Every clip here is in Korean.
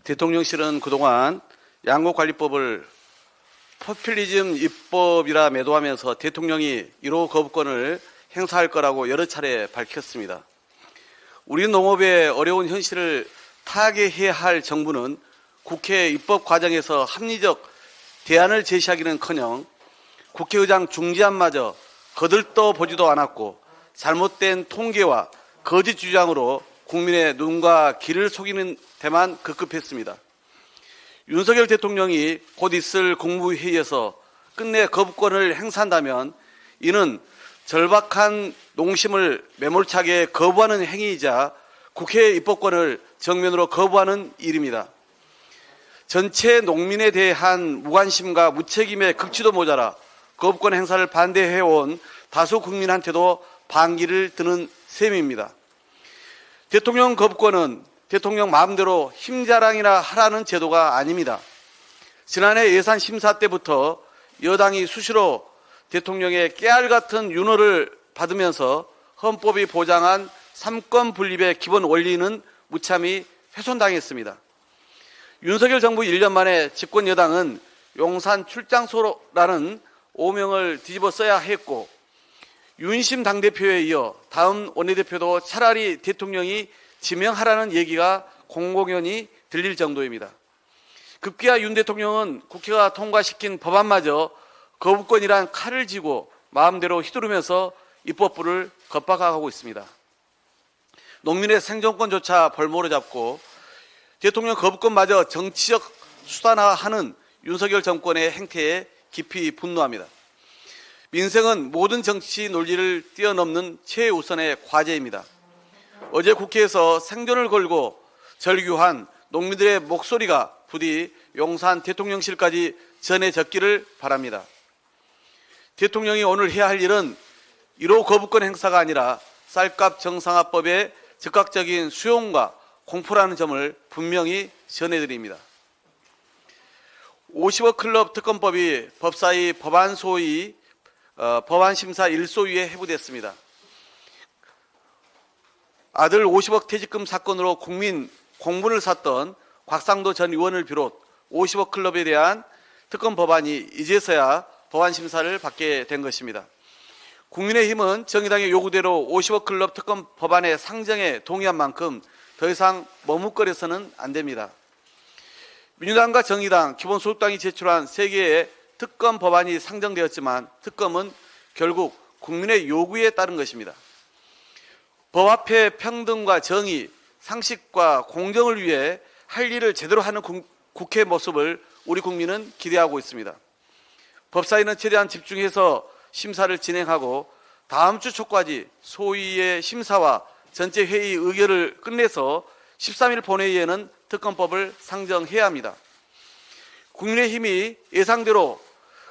대통령실은 그동안 양곡관리법을 포퓰리즘 입법이라 매도하면서 대통령이 1호 거부권을 행사할 거라고 여러 차례 밝혔습니다. 우리 농업의 어려운 현실을 타개해야 할 정부는 국회 입법 과정에서 합리적 대안을 제시하기는커녕 국회의장 중지안마저 거들떠 보지도 않았고 잘못된 통계와 거짓 주장으로 국민의 눈과 귀를 속이는 데만 급급했습니다. 윤석열 대통령이 곧 있을 국무회의에서 끝내 거부권을 행사한다면 이는 절박한 농심을 매몰차게 거부하는 행위이자 국회 입법권을 정면으로 거부하는 일입니다. 전체 농민에 대한 무관심과 무책임의 극치도 모자라 거부권 행사를 반대해온 다수 국민한테도 반기를 드는 셈입니다. 대통령 거부권은 대통령 마음대로 힘자랑이나 하라는 제도가 아닙니다. 지난해 예산 심사 때부터 여당이 수시로 대통령의 깨알 같은 윤호를 받으면서 헌법이 보장한 삼권 분립의 기본 원리는 무참히 훼손당했습니다. 윤석열 정부 1년 만에 집권 여당은 용산 출장소라는 오명을 뒤집어 써야 했고 윤심 당대표에 이어 다음 원내대표도 차라리 대통령이 지명하라는 얘기가 공공연히 들릴 정도입니다. 급기야 윤 대통령은 국회가 통과시킨 법안마저 거부권이란 칼을 쥐고 마음대로 휘두르면서 입법부를 겁박하고 있습니다. 농민의 생존권조차 벌모로 잡고 대통령 거부권마저 정치적 수단화하는 윤석열 정권의 행태에 깊이 분노합니다. 민생은 모든 정치 논리를 뛰어넘는 최우선의 과제입니다. 어제 국회에서 생존을 걸고 절규한 농민들의 목소리가 부디 용산 대통령실까지 전해졌기를 바랍니다. 대통령이 오늘 해야 할 일은 1호 거부권 행사가 아니라 쌀값 정상화법의 즉각적인 수용과 공포라는 점을 분명히 전해드립니다. 50억 클럽 특검법이 법사위 법안소위 법안심사 1소위에 회부됐습니다. 아들 50억 퇴직금 사건으로 국민 공분을 샀던 곽상도 전 의원을 비롯 50억 클럽에 대한 특검 법안이 이제서야 법안 심사를 받게 된 것입니다. 국민의힘은 정의당의 요구대로 50억 클럽 특검 법안의 상정에 동의한 만큼 더 이상 머뭇거려서는 안 됩니다. 민주당과 정의당, 기본소득당이 제출한 3개의 특검 법안이 상정되었지만 특검은 결국 국민의 요구에 따른 것입니다. 법 앞의 평등과 정의, 상식과 공정을 위해 할 일을 제대로 하는 국회 모습을 우리 국민은 기대하고 있습니다. 법사위는 최대한 집중해서 심사를 진행하고 다음 주 초까지 소위의 심사와 전체 회의 의결을 끝내서 13일 본회의에는 특검법을 상정해야 합니다. 국민의힘이 예상대로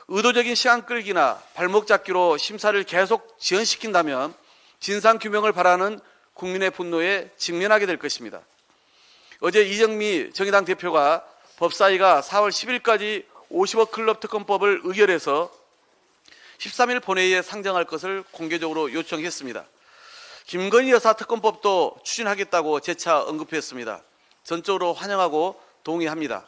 의도적인 시간 끌기나 발목 잡기로 심사를 계속 지연시킨다면 진상규명을 바라는 국민의 분노에 직면하게 될 것입니다. 어제 이정미 정의당 대표가 법사위가 4월 10일까지 50억 클럽 특검법을 의결해서 13일 본회의에 상정할 것을 공개적으로 요청했습니다. 김건희 여사 특검법도 추진하겠다고 재차 언급했습니다. 전적으로 환영하고 동의합니다.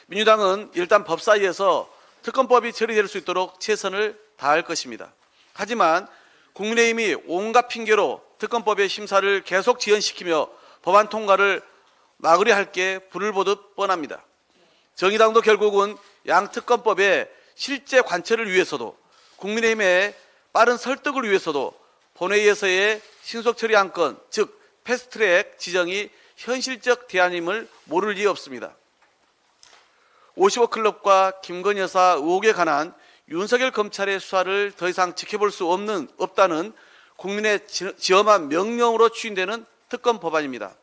민주당은 일단 법사위에서 특검법이 처리될 수 있도록 최선을 다할 것입니다. 하지만 국민의힘이 온갖 핑계로 특검법의 심사를 계속 지연시키며 법안 통과를 막으려 할 게 불을 보듯 뻔합니다. 정의당도 결국은 양특검법의 실제 관철을 위해서도 국민의힘의 빠른 설득을 위해서도 본회의에서의 신속 처리 안건, 즉 패스트트랙 지정이 현실적 대안임을 모를 리 없습니다. 50억 클럽과 김건희 여사 의혹에 관한 윤석열 검찰의 수사를 더 이상 지켜볼 수 없다는 국민의 지엄한 명령으로 추진되는 특검 법안입니다.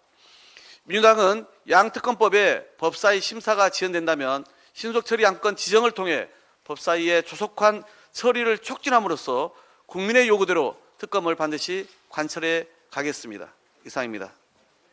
민주당은 양특검법의 법사위 심사가 지연된다면 신속처리 안건 지정을 통해 법사위의 조속한 처리를 촉진함으로써 국민의 요구대로 특검을 반드시 관철해 가겠습니다. 이상입니다.